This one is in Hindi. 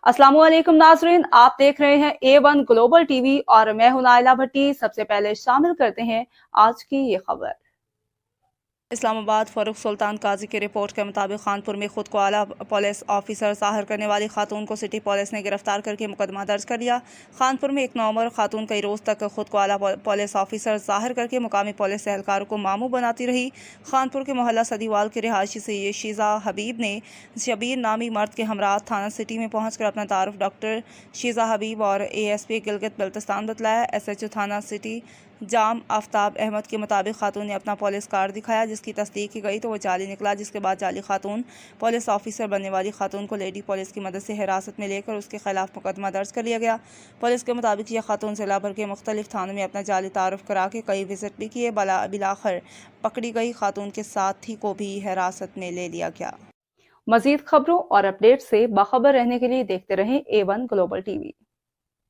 अस्सलाम वालेकुम नाजरीन, आप देख रहे हैं A1 ग्लोबल टीवी और मैं हूं नाइला भट्टी। सबसे पहले शामिल करते हैं आज की ये खबर। इस्लामाबाद फारूक सुल्तान काजी की रिपोर्ट के मुताबिक खानपुर में खुद को आला पुलिस ऑफिसर जाहिर करने वाली खातून को सिटी पुलिस ने गिरफ्तार करके मुकदमा दर्ज कर लिया। खानपुर में एक नौमर खातून कई रोज तक खुद को आला पुलिस ऑफिसर जाहिर करके मुकामी पुलिस एहलकारों को मामू बनाती रही। खानपुर के मोहल्ला सदीवाल के रिहायशी से ये शीज़ा हबीब ने शबीर नामी मर्द के हमरा थाना सिटी में पहुँच कर अपना तारुफ डॉक्टर शीज़ा हबीब और ASP गिलगित बल्तिस्तान बतलाया। SHO थाना सिटी जाम आफ्ताब अहमद के मुताबिक खातून ने अपना पुलिस कार्ड दिखाया, जिसकी तस्दीक की गई तो वो जाली निकला, जिसके बाद जाली खातून पुलिस ऑफिसर बनने वाली खातून को लेडी पुलिस की मदद से हिरासत में लेकर उसके खिलाफ मुकदमा दर्ज कर लिया गया। पुलिस के मुताबिक यह खातून जिला भर के मुख्तलिफ थानों में अपना जाली तारुफ करा के कई विजिट भी किए। बिलाखिर पकड़ी गई खातून के साथी को भी हिरासत में ले लिया गया। मजीद खबरों और अपडेट से बाखबर रहने के लिए देखते रहें A1 ग्लोबल टीवी।